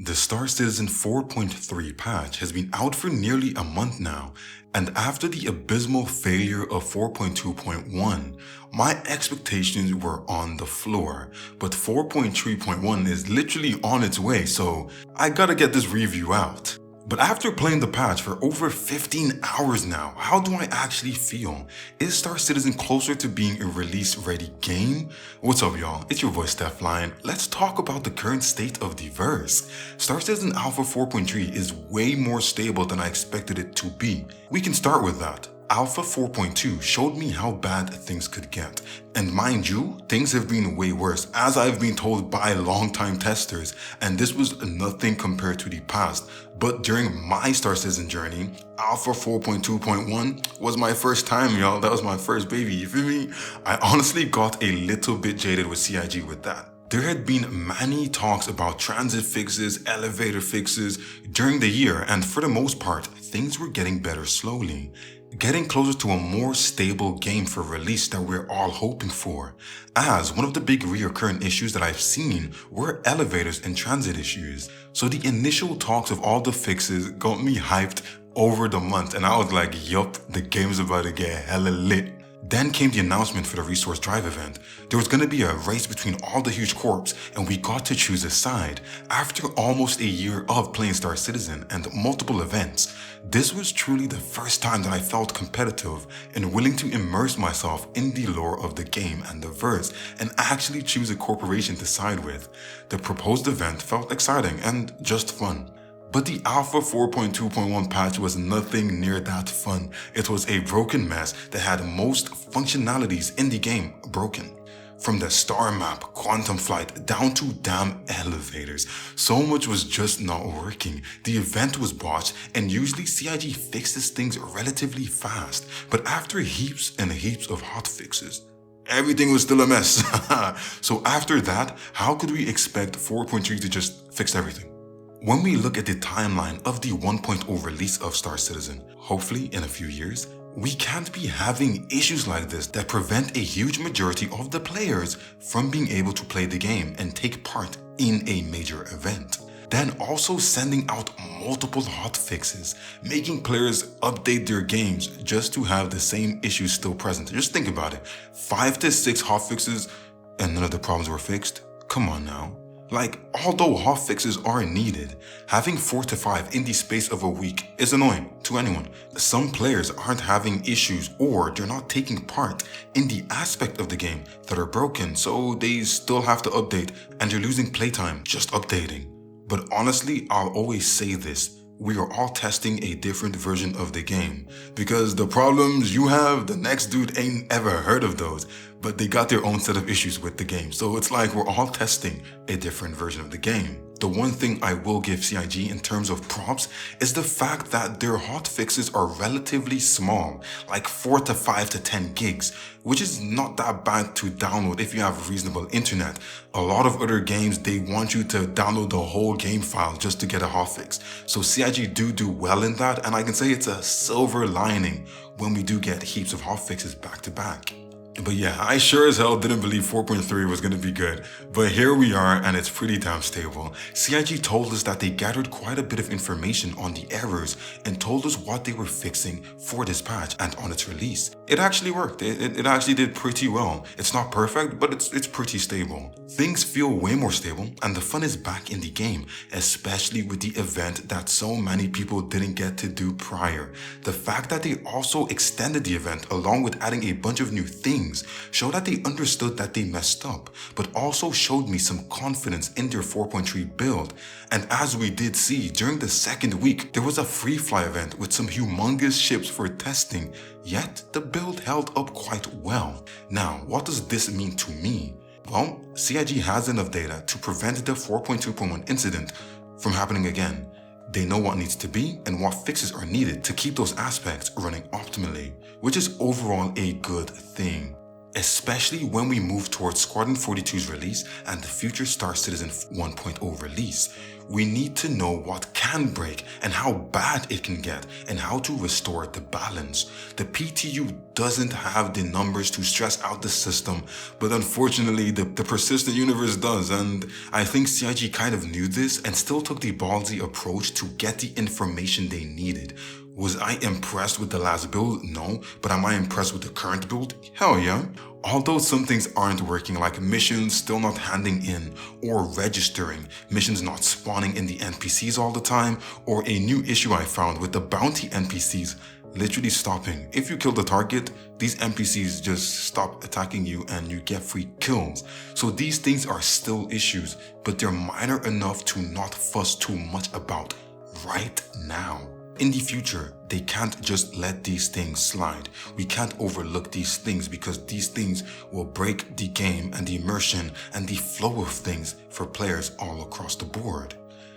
The Star Citizen 4.3 patch has been out for nearly a month now, and after the abysmal failure of 4.2.1, my expectations were on the floor. But 4.3.1 is literally on its way, so I gotta get this review out. But after playing the patch for over 15 hours now, how do I actually feel? Is Star Citizen closer to being a release-ready game? What's up, y'all? It's your boy stephlyon. Let's talk about the current state of the verse. Star Citizen Alpha 4.3 is way more stable than I expected it to be. We can start with that. Alpha 4.2 showed me how bad things could get. And mind you, things have been way worse, as I've been told by longtime testers, and this was nothing compared to the past. But during my Star Citizen journey, Alpha 4.2.1 was my first time, y'all. That was my first baby, you feel me? I honestly got a little bit jaded with CIG with that. There had been many talks about transit fixes, elevator fixes during the year, and for the most part, things were getting better slowly. Getting closer to a more stable game for release that we're all hoping for, as one of the big recurrent issues that I've seen were elevators and transit issues. So the initial talks of all the fixes got me hyped over the month, and I was like, yup, the game's about to get hella lit. Then came the announcement for the Resource Drive event. There was going to be a race between all the huge corps, and we got to choose a side. After almost a year of playing Star Citizen and multiple events, this was truly the first time that I felt competitive and willing to immerse myself in the lore of the game and the verse and actually choose a corporation to side with. The proposed event felt exciting and just fun. But the Alpha 4.2.1 patch was nothing near that fun. It was a broken mess that had most functionalities in the game broken. From the star map, quantum flight, down to damn elevators. So much was just not working. The event was botched, and usually CIG fixes things relatively fast. But after heaps and heaps of hot fixes, everything was still a mess. So after that, how could we expect 4.3 to just fix everything? When we look at the timeline of the 1.0 release of Star Citizen, hopefully in a few years, we can't be having issues like this that prevent a huge majority of the players from being able to play the game and take part in a major event. Then also sending out multiple hotfixes, making players update their games just to have the same issues still present. Just think about it. 5 to 6 hotfixes and none of the problems were fixed? Come on now. Like, although hotfixes are needed, having 4 to 5 in the space of a week is annoying to anyone. Some players aren't having issues or they're not taking part in the aspect of the game that are broken, so they still have to update and you're losing playtime just updating. But honestly, I'll always say this. We are all testing a different version of the game because the problems you have, the next dude ain't ever heard of those, but they got their own set of issues with the game. So it's like we're all testing a different version of the game. The one thing I will give CIG in terms of props is the fact that their hotfixes are relatively small, like 4 to 5 to 10 gigs, which is not that bad to download if you have reasonable internet. A lot of other games, they want you to download the whole game file just to get a hotfix. So CIG do well in that, and I can say it's a silver lining when we do get heaps of hotfixes back to back. But yeah, I sure as hell didn't believe 4.3 was going to be good, but here we are and it's pretty damn stable. CIG told us that they gathered quite a bit of information on the errors and told us what they were fixing for this patch and on its release. It actually worked. It actually did pretty well. It's not perfect, but it's pretty stable. Things feel way more stable and the fun is back in the game, especially with the event that so many people didn't get to do prior. The fact that they also extended the event along with adding a bunch of new things show that they understood that they messed up, but also showed me some confidence in their 4.3 build. And as we did see, during the second week, there was a free fly event with some humongous ships for testing, yet the build held up quite well. Now, what does this mean to me? Well, CIG has enough data to prevent the 4.2.1 incident from happening again. They know what needs to be and what fixes are needed to keep those aspects running optimally, which is overall a good thing. especially when we move towards Squadron 42's release and the future Star Citizen 1.0 release. We need to know what can break and how bad it can get and how to restore the balance. The PTU doesn't have the numbers to stress out the system, but unfortunately the persistent universe does, and I think CIG kind of knew this and still took the ballsy approach to get the information they needed. Was I impressed with the last build? No. But am I impressed with the current build? Hell yeah. Although some things aren't working, like missions still not handing in or registering, missions not spawning in the NPCs all the time, or a new issue I found with the bounty NPCs literally stopping. If you kill the target, these NPCs just stop attacking you and you get free kills. So these things are still issues, but they're minor enough to not fuss too much about right now. In the future, they can't just let these things slide. We can't overlook these things because these things will break the game and the immersion and the flow of things for players all across the board.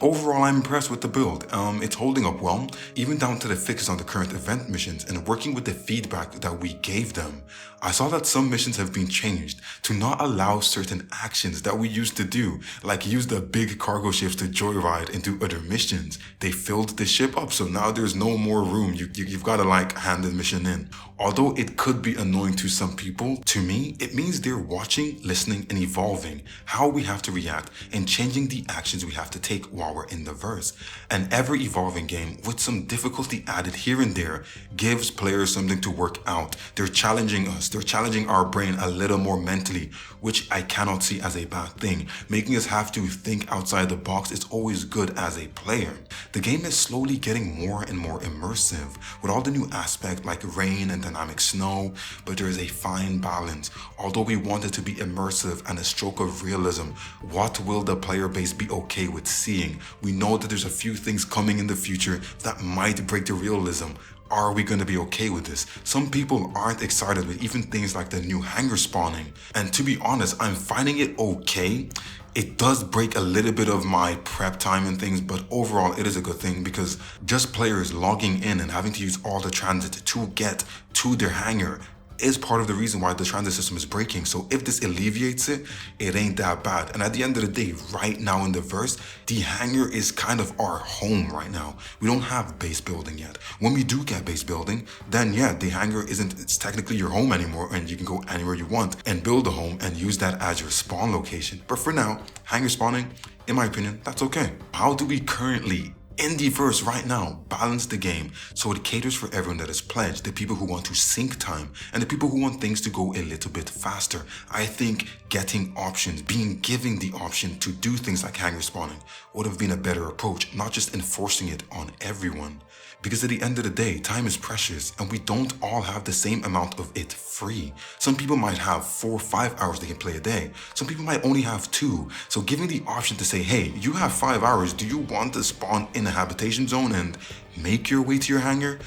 Overall, I'm impressed with the build. It's holding up well, even down to the fixes on the current event missions and working with the feedback that we gave them. I saw that some missions have been changed to not allow certain actions that we used to do, like use the big cargo ships to joyride and do other missions. They filled the ship up, so now there's no more room. You've got to like hand the mission in. Although it could be annoying to some people, to me, it means they're watching, listening, and evolving how we have to react and changing the actions we have to take while we're in the verse. An ever-evolving game with some difficulty added here and there gives players something to work out. They're challenging us. They're challenging our brain a little more mentally, which I cannot see as a bad thing. Making us have to think outside the box is always good as a player. The game is slowly getting more and more immersive with all the new aspects like rain and dynamic snow, but there is a fine balance. Although we want it to be immersive and a stroke of realism, what will the player base be okay with seeing? We know that there's a few things coming in the future that might break the realism. Are we going to be okay with this? Some people aren't excited with even things like the new hangar spawning. And to be honest, I'm finding it okay. It does break a little bit of my prep time and things, but overall it is a good thing because just players logging in and having to use all the transit to get to their hangar is part of the reason why the transit system is breaking. So if this alleviates it, it ain't that bad. And at the end of the day, right now in the verse, the hangar is kind of our home right now. We don't have base building yet. When we do get base building, then yeah, the hangar it's technically your home anymore, and you can go anywhere you want and build a home and use that as your spawn location. But for now, hangar spawning, in my opinion, that's okay. How do we currently in the verse right now balance the game so it caters for everyone that is pledged, the people who want to sink time and the people who want things to go a little bit faster? I think getting options, giving the option to do things like hangar spawning would have been a better approach, not just enforcing it on everyone. Because at the end of the day, time is precious and we don't all have the same amount of it free. Some people might have 4 or 5 hours they can play a day. Some people might only have 2. So giving the option to say, hey, you have 5 hours, do you want to spawn in a habitation zone and make your way to your hangar?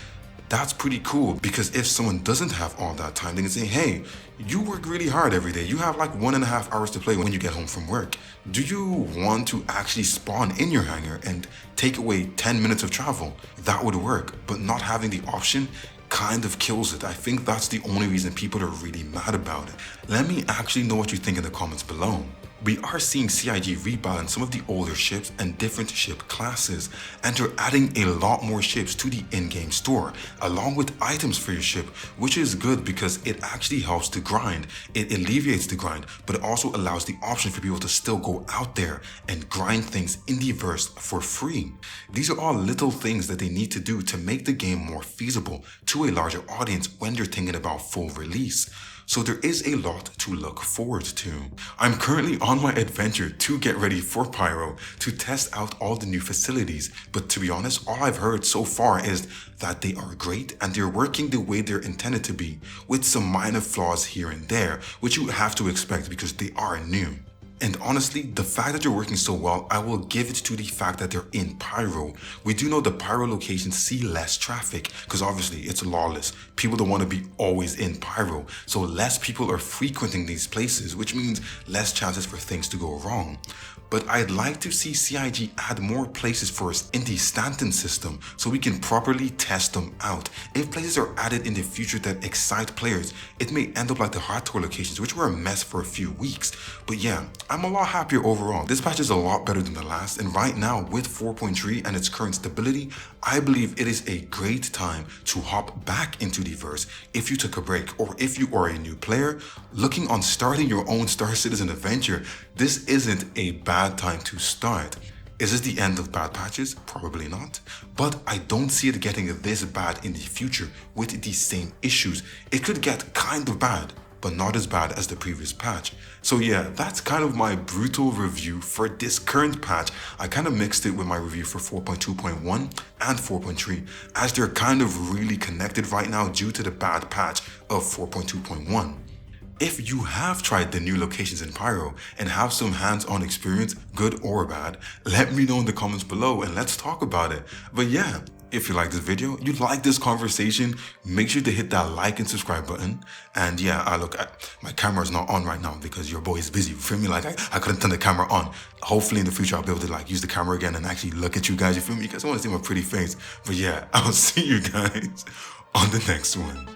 That's pretty cool, because if someone doesn't have all that time, they can say, hey, you work really hard every day. You have like 1.5 hours to play when you get home from work. Do you want to actually spawn in your hangar and take away 10 minutes of travel? That would work, but not having the option kind of kills it. I think that's the only reason people are really mad about it. Let me actually know what you think in the comments below. We are seeing CIG rebalance some of the older ships and different ship classes, and they're adding a lot more ships to the in-game store, along with items for your ship, which is good because it actually helps to grind. It alleviates the grind, but it also allows the option for people to still go out there and grind things in the verse for free. These are all little things that they need to do to make the game more feasible to a larger audience when they're thinking about full release. So there is a lot to look forward to. I'm currently on my adventure to get ready for Pyro to test out all the new facilities, but to be honest, all I've heard so far is that they are great and they're working the way they're intended to be, with some minor flaws here and there, which you have to expect because they are new. And honestly, the fact that they're working so well, I will give it to the fact that they're in Pyro. We do know the Pyro locations see less traffic because obviously it's lawless. People don't want to be always in Pyro. So less people are frequenting these places, which means less chances for things to go wrong. But I'd like to see CIG add more places for us in the Stanton system so we can properly test them out. If places are added in the future that excite players, it may end up like the hot tour locations, which were a mess for a few weeks. But yeah, I'm a lot happier overall. This patch is a lot better than the last, and right now with 4.3 and its current stability, I believe it is a great time to hop back into the verse if you took a break, or if you are a new player looking on starting your own Star Citizen adventure. This isn't a bad time to start. Is this the end of bad patches? Probably not. But I don't see it getting this bad in the future with these same issues. It could get kind of bad, but not as bad as the previous patch. So yeah, that's kind of my brutal review for this current patch. I kind of mixed it with my review for 4.2.1 and 4.3, as they're kind of really connected right now due to the bad patch of 4.2.1. If you have tried the new locations in Pyro and have some hands-on experience, good or bad, let me know in the comments below and let's talk about it. But yeah, if you like this video, you like this conversation, make sure to hit that like and subscribe button. And yeah, my camera's not on right now because your boy is busy. You feel me? Like I couldn't turn the camera on. Hopefully in the future I'll be able to like use the camera again and actually look at you guys. You feel me? Because I want to see my pretty face. But yeah, I'll see you guys on the next one.